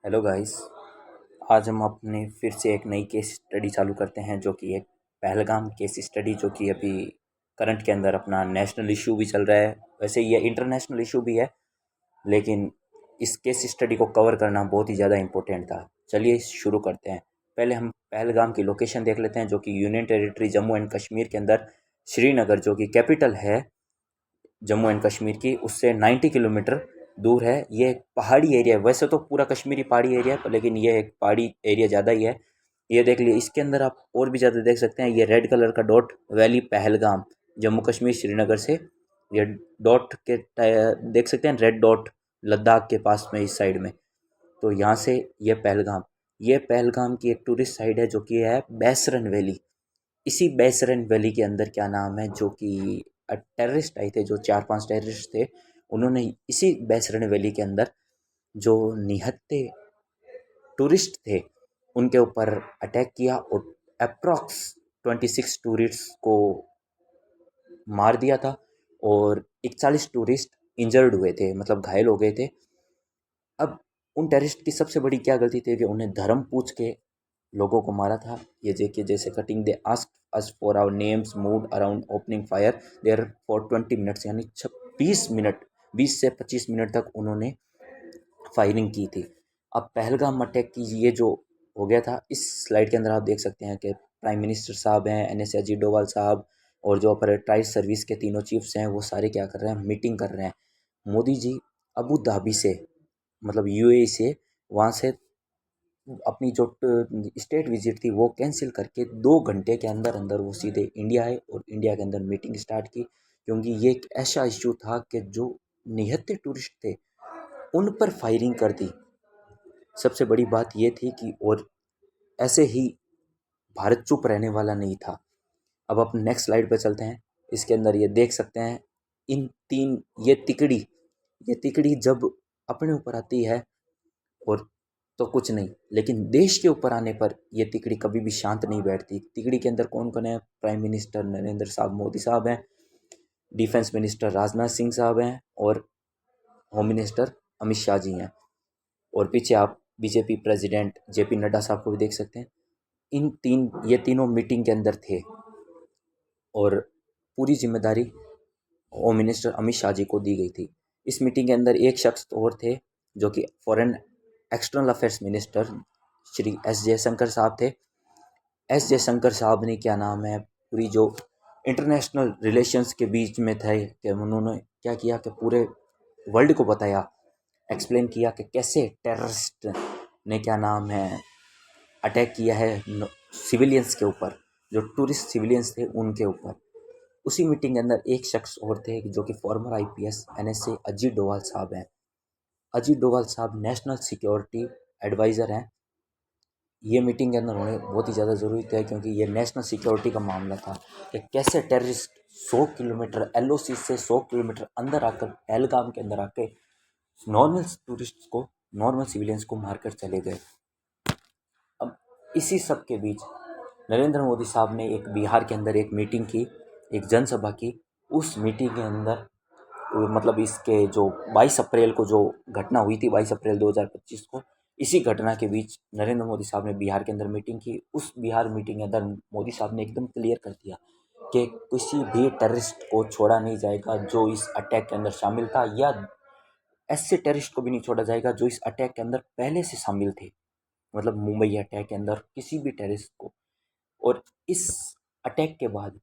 Hello guys. आज हम अपने फिर से एक नई केस स्टडी चालू करते हैं जो कि एक पहलगाम केस स्टडी जो कि अभी करंट के अंदर अपना नेशनल इशू भी चल रहा है। वैसे ये इंटरनेशनल इशू भी है, लेकिन इस केस स्टडी को कवर करना बहुत ही ज़्यादा इम्पोर्टेंट था। चलिए शुरू करते हैं। पहले हम पहलगाम की लोकेशन देख लेते हैं जो कि union territory Jammu and Kashmir के अंदर श्रीनगर जो कि कैपिटल है जम्मू एंड कश्मीर की, उससे 90 किलोमीटर दूर है। ये एक पहाड़ी एरिया है, वैसे तो पूरा कश्मीरी पहाड़ी एरिया है लेकिन ये एक पहाड़ी एरिया ज़्यादा ही है। ये देख लिए, इसके अंदर आप और भी ज़्यादा देख सकते हैं। ये रेड कलर का डॉट वैली पहलगाम जम्मू कश्मीर श्रीनगर से, ये डॉट के देख सकते हैं रेड डॉट लद्दाख के पास में इस साइड में। तो यहाँ से ये पहलगाम की एक टूरिस्ट साइट है जो कि है बैसरन वैली। इसी बैसरन वैली के अंदर क्या नाम है, जो कि टेररिस्ट आए थे, जो 4-5 टेररिस्ट थे, उन्होंने इसी बैसरन वैली के अंदर जो निहत्थे टूरिस्ट थे उनके ऊपर अटैक किया और अप्रॉक्स 26 टूरिस्ट को मार दिया था और 41 टूरिस्ट इंजर्ड हुए थे, मतलब घायल हो गए थे। अब उन टेररिस्ट की सबसे बड़ी क्या गलती थी कि उन्हें धर्म पूछ के लोगों को मारा था। ये देखिए, जैसे cutting they ask us for our names moved around opening fire there for 20 minutes, यानी 20 मिनट 20 से 25 मिनट तक उन्होंने फायरिंग की थी। अब पहलगाम अटैक की ये जो हो गया था, इस स्लाइड के अंदर आप देख सकते हैं कि प्राइम मिनिस्टर साहब हैं, एन एस अजीत डोभाल साहब, और जो पैराट्राइज सर्विस के तीनों चीफ्स हैं वो सारे क्या कर रहे हैं, मीटिंग कर रहे हैं। मोदी जी अबू धाबी से, मतलब यूएई से, वहाँ से अपनी जो स्टेट विजिट थी वो कैंसिल करके 2 घंटे के अंदर अंदर वो सीधे इंडिया आए और इंडिया के अंदर मीटिंग स्टार्ट की। क्योंकि ये एक ऐसा इशू था कि जो निहत्थे टूरिस्ट थे उन पर फायरिंग कर दी। सबसे बड़ी बात ये थी कि और ऐसे ही भारत चुप रहने वाला नहीं था। अब अपन नेक्स्ट स्लाइड पे चलते हैं। इसके अंदर ये देख सकते हैं इन तीन, ये तिकड़ी जब अपने ऊपर आती है और तो कुछ नहीं, लेकिन देश के ऊपर आने पर ये तिकड़ी कभी भी शांत नहीं बैठती। तिकड़ी के अंदर कौन कौन है? प्राइम मिनिस्टर नरेंद्र साहब मोदी साहब हैं, डिफेंस मिनिस्टर राजनाथ सिंह साहब हैं, और होम मिनिस्टर अमित शाह जी हैं। और पीछे आप बीजेपी प्रेसिडेंट जेपी नड्डा साहब को भी देख सकते हैं। ये तीनों मीटिंग के अंदर थे और पूरी जिम्मेदारी होम मिनिस्टर अमित शाह जी को दी गई थी। इस मीटिंग के अंदर एक शख्स और थे जो कि foreign external affairs minister Shri S Jaishankar साहब थे। एस जयशंकर साहब ने क्या नाम है, पूरी जो इंटरनेशनल रिलेशंस के बीच में थे, कि उन्होंने क्या किया कि पूरे वर्ल्ड को बताया, एक्सप्लेन किया कि कैसे टेररिस्ट ने क्या नाम है अटैक किया है सिविलियंस के ऊपर, जो टूरिस्ट सिविलियंस थे उनके ऊपर। उसी मीटिंग के अंदर एक शख्स और थे जो कि farmer IPS NSA Ajit Doval साहब हैं। अजीत डोभाल साहब नेशनल सिक्योरिटी एडवाइज़र हैं। ये मीटिंग के अंदर होने बहुत ही ज़्यादा ज़रूरी था क्योंकि ये नेशनल सिक्योरिटी का मामला था कि कैसे टेररिस्ट 100 किलोमीटर एलओसी से 100 किलोमीटर अंदर आकर पहलगाम के अंदर आके नॉर्मल टूरिस्ट को, नॉर्मल सिविलियंस को मारकर चले गए। अब इसी सब के बीच नरेंद्र मोदी साहब ने एक बिहार के अंदर एक मीटिंग की, एक जनसभा की। उस मीटिंग के अंदर मतलब इसके जो 22 अप्रैल को जो घटना हुई थी, 22 अप्रैल 2025 को, इसी घटना के बीच नरेंद्र मोदी साहब ने बिहार के अंदर मीटिंग की। उस बिहार मीटिंग के अंदर मोदी साहब ने एकदम क्लियर कर दिया कि किसी भी टेररिस्ट को छोड़ा नहीं जाएगा जो इस अटैक के अंदर शामिल था, या ऐसे टेररिस्ट को भी नहीं छोड़ा जाएगा जो इस अटैक के अंदर पहले से शामिल थे, मतलब मुंबई अटैक के अंदर किसी भी टेररिस्ट को। और इस अटैक के बाद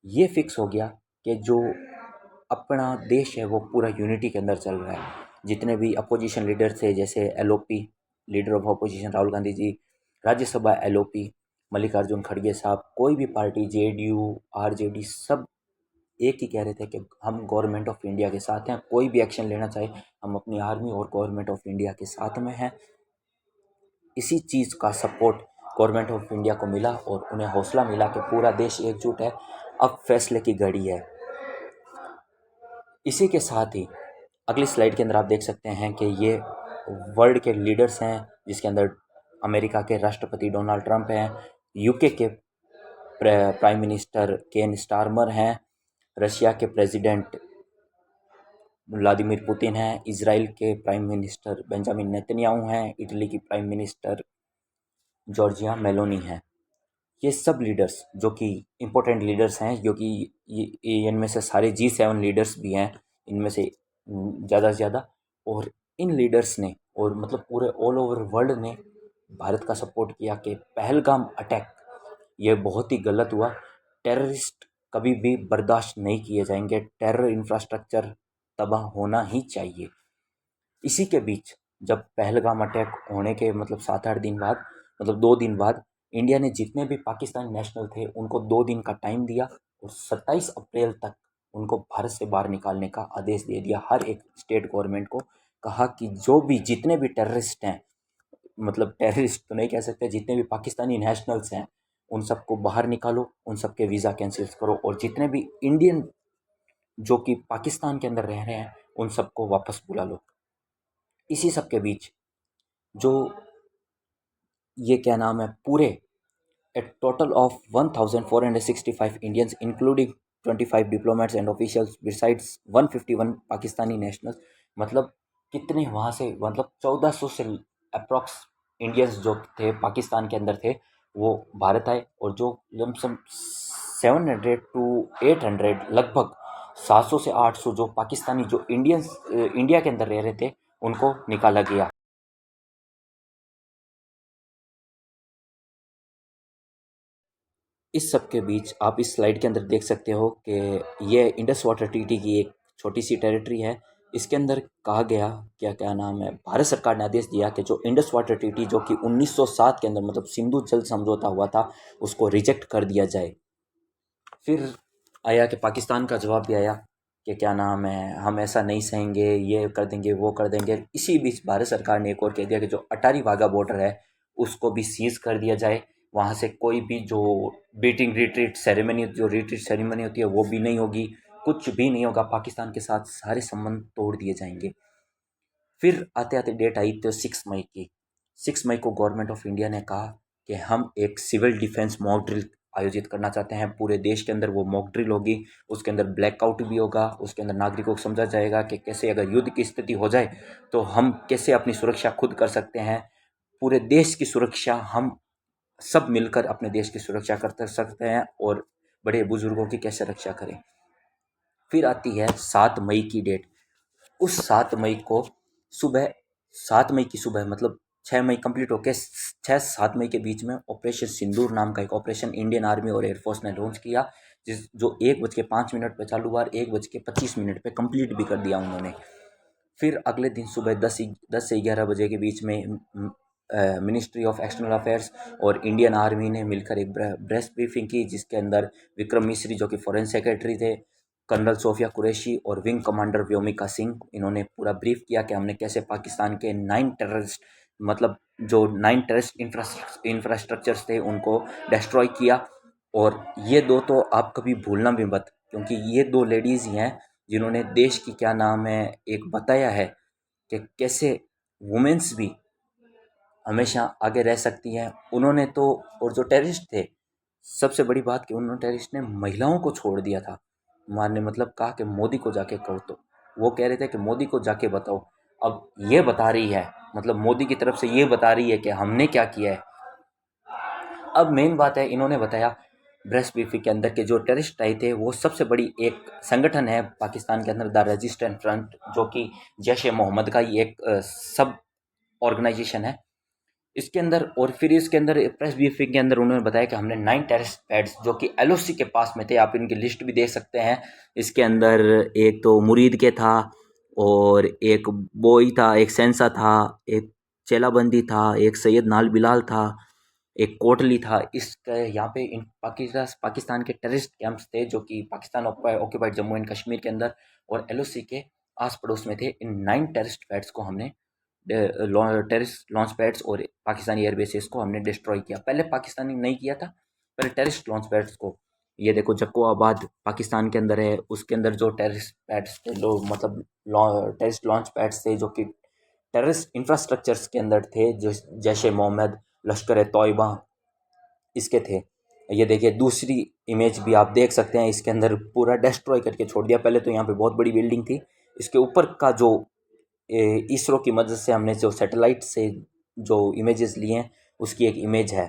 ये फिक्स हो गया कि जो अपना देश है वो पूरा यूनिटी के अंदर चल रहा है। जितने भी अपोजिशन लीडर थे, जैसे LOP leader of opposition Rahul Gandhi ji, Rajya Sabha LOP Mallikarjun खड़गे साहब, कोई भी पार्टी जेडीयू आरजेडी, सब एक ही कह रहे थे कि हम गवर्नमेंट ऑफ इंडिया के साथ हैं, कोई भी एक्शन लेना चाहे हम अपनी आर्मी और गवर्नमेंट ऑफ इंडिया के साथ में हैं। इसी चीज़ का सपोर्ट गवर्नमेंट ऑफ इंडिया को मिला और उन्हें हौसला मिला कि पूरा देश एकजुट है, अब फैसले की घड़ी है। इसी के साथ ही अगली स्लाइड के अंदर आप देख सकते हैं कि ये वर्ल्ड के लीडर्स हैं, जिसके अंदर अमेरिका के राष्ट्रपति डोनाल्ड ट्रंप हैं, यूके के प्राइम मिनिस्टर केन स्टारमर हैं, रशिया के प्रेसिडेंट व्लादिमीर पुतिन हैं, इजराइल के प्राइम मिनिस्टर बेंजामिन नेतन्याहू हैं, इटली की प्राइम मिनिस्टर जॉर्जिया मेलोनी हैं। ये सब लीडर्स जो कि इम्पोर्टेंट लीडर्स हैं, जो कि इनमें से सारे G7 लीडर्स भी हैं, इनमें से ज़्यादा से ज़्यादा। और इन लीडर्स ने और मतलब पूरे ऑल ओवर वर्ल्ड ने भारत का सपोर्ट किया कि पहलगाम अटैक ये बहुत ही गलत हुआ। टेररिस्ट कभी भी बर्दाश्त नहीं किए जाएंगे, टेरर इंफ्रास्ट्रक्चर तबाह होना ही चाहिए। इसी के बीच जब पहलगाम अटैक होने के मतलब 7-8 दिन बाद, मतलब 2 दिन बाद, इंडिया ने जितने भी पाकिस्तानी नेशनल थे उनको 2 दिन का टाइम दिया और 27 अप्रैल तक उनको भारत से बाहर निकालने का आदेश दे दिया। हर एक स्टेट गवर्नमेंट को कहा कि जो भी जितने भी टेररिस्ट हैं, मतलब टेररिस्ट तो नहीं कह सकते, जितने भी पाकिस्तानी नेशनल्स हैं उन सबको बाहर निकालो, उन सबके वीज़ा कैंसिल करो, और जितने भी इंडियन जो कि पाकिस्तान के अंदर रह रहे हैं उन सबको वापस बुला लो। इसी सब के बीच जो ये क्या नाम है, पूरे a total of 1,465 Indians, including 25 diplomats and officials, besides 151 Pakistani nationals, मतलब कितने वहाँ से, मतलब 1400 से अप्रॉक्स इंडियंस जो थे पाकिस्तान के अंदर थे वो भारत आए। और जो लमसम 700 to 800, लगभग 700 से 800 जो पाकिस्तानी जो इंडियंस इंडिया के अंदर रह रहे थे उनको निकाला गया। इस सब के बीच आप इस स्लाइड के अंदर देख सकते हो कि ये इंडस वाटर ट्रीटी की एक छोटी सी टेरिटरी है। इसके अंदर कहा गया, क्या क्या नाम है, भारत सरकार ने आदेश दिया कि जो इंडस वाटर ट्रीटी जो कि 1907 के अंदर मतलब सिंधु जल समझौता हुआ था उसको रिजेक्ट कर दिया जाए। फिर आया कि पाकिस्तान का जवाब भी आया कि क्या नाम है, हम ऐसा नहीं सहेंगे, ये कर देंगे वो कर देंगे। इसी बीच भारत सरकार ने एक और कह दिया कि जो अटारी वाघा बॉर्डर है उसको भी सीज कर दिया जाए, वहाँ से कोई भी जो बीटिंग रिट्रीट सेरेमनी, जो रिट्रीट सेरेमनी होती है वो भी नहीं होगी, कुछ भी नहीं होगा, पाकिस्तान के साथ सारे संबंध तोड़ दिए जाएंगे। फिर आते आते डेट आई तो 6 मई की। 6 मई को गवर्नमेंट ऑफ इंडिया ने कहा कि हम एक सिविल डिफेंस मॉक ड्रिल आयोजित करना चाहते हैं पूरे देश के अंदर। वो मॉक ड्रिल होगी, उसके अंदर ब्लैकआउट भी होगा, उसके अंदर नागरिकों को समझा जाएगा कि कैसे अगर युद्ध की स्थिति हो जाए तो हम कैसे अपनी सुरक्षा खुद कर सकते हैं। पूरे देश की सुरक्षा हम सब मिलकर अपने देश की सुरक्षा कर सकते हैं, और बड़े बुजुर्गों की कैसे रक्षा करें। फिर आती है 7 मई की डेट। उस 7 मई को सुबह, 7 मई की सुबह मतलब 6 मई कंप्लीट होके 6-7 मई के बीच में ऑपरेशन सिंदूर नाम का एक ऑपरेशन इंडियन आर्मी और एयरफोर्स ने लॉन्च किया, जिस जो 1:05 पे चालू हुआ और 1:25 पे कंप्लीट भी कर दिया उन्होंने। फिर अगले दिन सुबह 10 से 11 बजे के बीच में मिनिस्ट्री ऑफ एक्सटर्नल अफेयर्स और इंडियन आर्मी ने मिलकर एक प्रेस ब्रीफिंग की, जिसके अंदर विक्रम मिश्री जो कि फॉरेन सेक्रेटरी थे, कर्नल सोफिया कुरैशी और विंग कमांडर व्योमिका सिंह, इन्होंने पूरा ब्रीफ किया कि हमने कैसे पाकिस्तान के 9 टेररिस्ट, मतलब जो 9 टेररिस्ट इंफ्रास्ट्रक्चर्स थे उनको डिस्ट्रॉय किया। और ये दो तो आप कभी भूलना भी मत, क्योंकि ये दो लेडीज़ ही हैं जिन्होंने देश की क्या नाम है एक बताया है कि कैसे वुमेन्स भी हमेशा आगे रह सकती हैं। उन्होंने तो, और जो टेररिस्ट थे, सबसे बड़ी बात कि उन्होंने टेररिस्ट ने महिलाओं को छोड़ दिया था मारने, मतलब कहा कि मोदी को जाके कहो। तो वो कह रहे थे कि मोदी को जाके बताओ। अब ये बता रही है, मतलब मोदी की तरफ से ये बता रही है कि हमने क्या किया है। अब मेन बात है, इन्होंने बताया ब्रेस्ट ब्रीफिंग के अंदर के जो टेररिस्ट आए थे वो सबसे बड़ी एक संगठन है पाकिस्तान के अंदर, द रेजिस्टेंट फ्रंट, जो कि जैश ए मोहम्मद का ही एक सब ऑर्गेनाइजेशन है इसके अंदर। और फिर इसके अंदर प्रेस ब्रीफिंग के अंदर उन्होंने बताया कि हमने 9 टेररिस्ट पैड्स जो कि LOC के पास में थे, आप इनकी लिस्ट भी देख सकते हैं। इसके अंदर एक तो मुरीद के था, और एक बोई था, एक सेंसा था, एक चेलाबंदी था, एक सैयद नाल बिलाल था, एक कोटली था। इसके यहाँ पे इन पाकिस्तान के टेररिस्ट कैंप्स थे जो कि पाकिस्तान ऑक्यूपाइड जम्मू एंड कश्मीर के अंदर और LOC के आस पड़ोस में थे। इन 9 टेररिस्ट पैड्स को हमने, टेररिस्ट लॉन्च पैड्स और पाकिस्तानी एयरबेसेस को हमने डिस्ट्रॉय किया। पहले पाकिस्तानी नहीं किया था, पहले टेररिस्ट लॉन्च पैड्स को। ये देखो जक्कोआबाद पाकिस्तान के अंदर है, उसके अंदर जो टेररिस्ट पैड्स थे, लोग मतलब टेररिस्ट लॉन्च पैड्स थे जो कि टेररिस्ट इंफ्रास्ट्रक्चर्स के अंदर थे, जो जैश ए मोहम्मद, लश्कर ए तोयबा इसके थे। ये देखिए दूसरी इमेज भी आप देख सकते हैं, इसके अंदर पूरा डिस्ट्रॉय करके छोड़ दिया। पहले तो यहाँ पे बहुत बड़ी बिल्डिंग थी, इसके ऊपर का जो इसरो की मदद से हमने जो सैटेलाइट से जो इमेजेस लिए हैं उसकी एक इमेज है।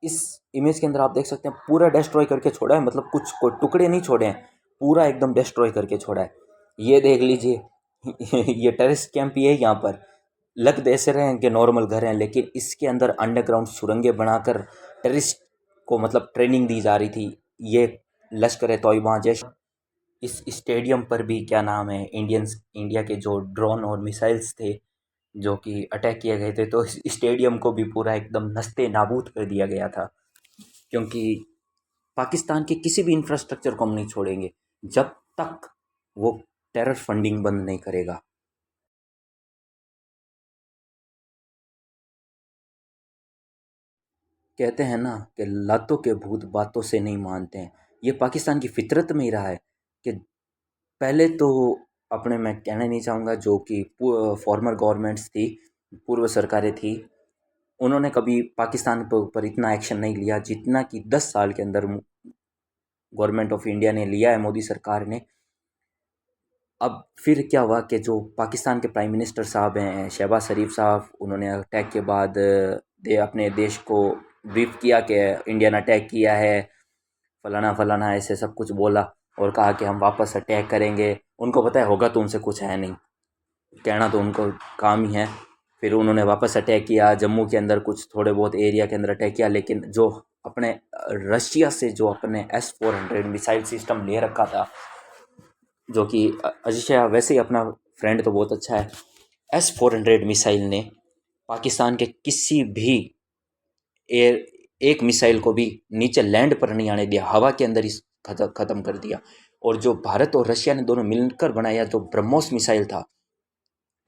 इस इमेज के अंदर आप देख सकते हैं पूरा डिस्ट्रॉय करके छोड़ा है, मतलब कुछ कोई टुकड़े नहीं छोड़े हैं, पूरा एकदम डिस्ट्रॉय करके छोड़ा है। ये देख लीजिए ये टेररिस्ट कैंप ही है यहाँ पर। लग तो ऐसे रहे हैं कि नॉर्मल घर हैं, लेकिन इसके अंदर अंडरग्राउंड सुरंगें बनाकर टेररिस्ट को मतलब ट्रेनिंग दी जा रही थी। ये लश्कर ए तोयबा जैश। इस स्टेडियम पर भी क्या नाम है इंडिया के जो ड्रोन और मिसाइल्स थे जो कि अटैक किए गए थे, तो इस स्टेडियम को भी पूरा एकदम नस्ते नाबूद कर दिया गया था। क्योंकि पाकिस्तान के किसी भी इंफ्रास्ट्रक्चर को हम नहीं छोड़ेंगे जब तक वो टेरर फंडिंग बंद नहीं करेगा। कहते हैं ना कि लातों के भूत बातों से नहीं मानते हैं। ये पाकिस्तान की फितरत में ही रहा है कि पहले तो अपने मैं कहना नहीं चाहूँगा जो कि फॉर्मर गवर्नमेंट्स थी, पूर्व सरकारें थी, उन्होंने कभी पाकिस्तान के ऊपर इतना एक्शन नहीं लिया जितना कि 10 साल के अंदर गवर्नमेंट ऑफ इंडिया ने लिया है, मोदी सरकार ने। अब फिर क्या हुआ कि जो पाकिस्तान के प्राइम मिनिस्टर साहब हैं शहबाज शरीफ साहब, उन्होंने अटैक के बाद अपने देश को ब्रीफ किया कि इंडिया ने अटैक किया है, फलाना फलाना ऐसे सब कुछ बोला और कहा कि हम वापस अटैक करेंगे। उनको पता है होगा तो उनसे कुछ है नहीं, कहना तो उनको काम ही है। फिर उन्होंने वापस अटैक किया, जम्मू के अंदर कुछ थोड़े बहुत एरिया के अंदर अटैक किया, लेकिन जो अपने रशिया से जो अपने S-400 मिसाइल सिस्टम ले रखा था, जो कि अजिशा वैसे ही अपना फ्रेंड तो बहुत अच्छा है, S-400 मिसाइल ने पाकिस्तान के किसी भी एयर एक मिसाइल को भी नीचे लैंड पर नहीं आने दिया, हवा के अंदर ही ख़त्म कर दिया। और जो भारत और रशिया ने दोनों मिलकर बनाया जो ब्रह्मोस मिसाइल था,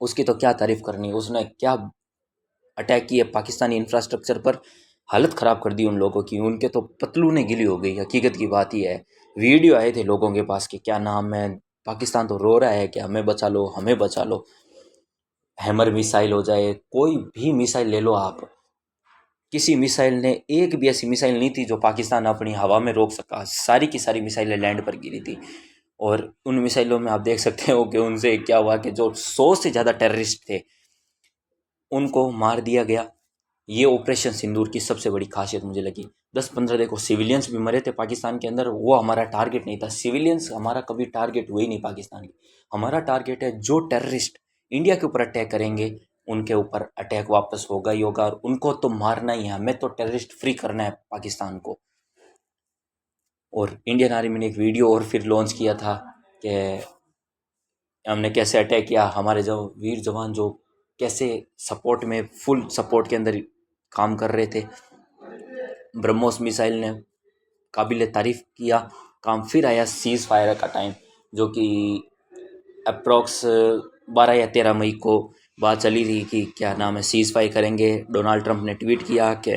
उसकी तो क्या तारीफ़ करनी, उसने क्या अटैक किए पाकिस्तानी इंफ्रास्ट्रक्चर पर, हालत ख़राब कर दी उन लोगों की, उनके तो पतलूनें गिली हो गई। हकीकत की बात ही है। वीडियो आए थे लोगों के पास कि क्या नाम है, पाकिस्तान तो रो रहा है कि हमें बचा लो, हमें बचा लो। हैमर मिसाइल हो जाए, कोई भी मिसाइल ले लो आप, किसी मिसाइल ने, एक भी ऐसी मिसाइल नहीं थी जो पाकिस्तान अपनी हवा में रोक सका, सारी की सारी मिसाइलें लैंड पर गिरी थी। और उन मिसाइलों में आप देख सकते हो कि उनसे क्या हुआ कि जो 100 से ज़्यादा टेररिस्ट थे उनको मार दिया गया। ये ऑपरेशन सिंदूर की सबसे बड़ी खासियत मुझे लगी। 10-15 देखो सिविलियंस भी मरे थे पाकिस्तान के अंदर, वो हमारा टारगेट नहीं था। सिविलियंस हमारा कभी टारगेट हुए ही नहीं पाकिस्तान की। हमारा टारगेट है जो टेररिस्ट इंडिया के ऊपर अटैक करेंगे उनके ऊपर अटैक वापस होगा ही होगा, और उनको तो मारना ही है, हमें तो टेररिस्ट फ्री करना है पाकिस्तान को। और इंडियन आर्मी ने एक वीडियो और फिर लॉन्च किया था कि हमने कैसे अटैक किया, हमारे जो वीर जवान जो कैसे सपोर्ट में, फुल सपोर्ट के अंदर काम कर रहे थे। ब्रह्मोस मिसाइल ने काबिल तारीफ़ किया काम। फिर आया सीज़ फायर का टाइम, जो कि अप्रॉक्स 12 या 13 मई को बात चली थी कि क्या नाम है सीज़ फायर करेंगे। डोनाल्ड ट्रंप ने ट्वीट किया कि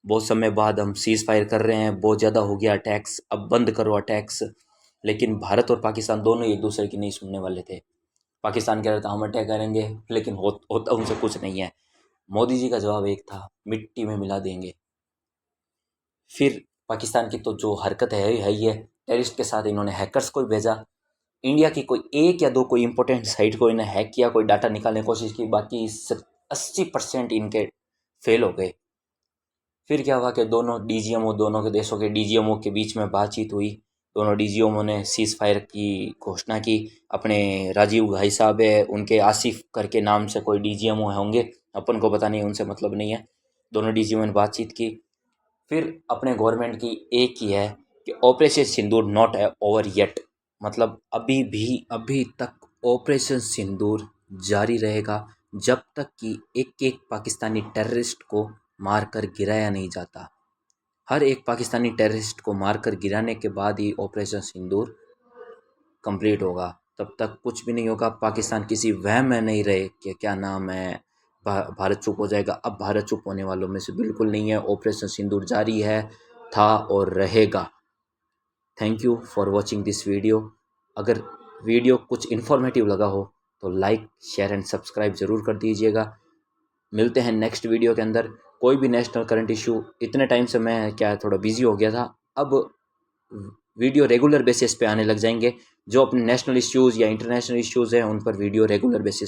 बहुत समय बाद हम सीज़ फायर कर रहे हैं, बहुत ज़्यादा हो गया अटैक्स, अब बंद करो अटैक्स। लेकिन भारत और पाकिस्तान दोनों एक दूसरे की नहीं सुनने वाले थे। पाकिस्तान कह रहा था हम अटैक करेंगे, लेकिन होता उनसे कुछ नहीं है। मोदी जी का जवाब एक था, मिट्टी में मिला देंगे। फिर पाकिस्तान की तो जो हरकत है ही है, टेररिस्ट के साथ इन्होंने हैकर्स को भी भेजा। इंडिया की कोई एक या दो कोई इंपॉर्टेंट साइट को इन्हें हैक किया, कोई डाटा निकालने की कोशिश की, बाकी 80% इनके फेल हो गए। फिर क्या हुआ कि दोनों डीजीएमओ, दोनों के देशों के डीजीएमओ के बीच में बातचीत हुई। दोनों डीजीएमओ ने सीज़ फायर की घोषणा की। अपने राजीव भाई साहब है, उनके आसिफ करके नाम से कोई डीजीएमओ होंगे, अपन को पता नहीं, उनसे मतलब नहीं है। दोनों डीजीएमओ ने बातचीत की। फिर अपने गवर्नमेंट की एक ही है कि operation Sindoor not over yet, मतलब अभी तक ऑपरेशन सिंदूर जारी रहेगा जब तक कि एक एक पाकिस्तानी टेररिस्ट को मारकर गिराया नहीं जाता। हर एक पाकिस्तानी टेररिस्ट को मारकर गिराने के बाद ही ऑपरेशन सिंदूर कंप्लीट होगा, तब तक कुछ भी नहीं होगा। पाकिस्तान किसी वहम में नहीं रहे कि क्या नाम है भारत चुप हो जाएगा। अब भारत चुप होने वालों में से बिल्कुल नहीं है। ऑपरेशन सिंदूर जारी है, था और रहेगा। Thank you for watching this video. अगर वीडियो कुछ इन्फॉर्मेटिव लगा हो तो लाइक शेयर एंड सब्सक्राइब ज़रूर कर दीजिएगा। मिलते हैं नेक्स्ट वीडियो के अंदर। कोई भी नेशनल करंट इशू, इतने टाइम से मैं क्या थोड़ा बिजी हो गया था, अब वीडियो रेगुलर बेसिस पे आने लग जाएंगे। जो अपने नेशनल इश्यूज़ या इंटरनेशनल इश्यूज़ हैं उन पर वीडियो रेगुलर बेसिस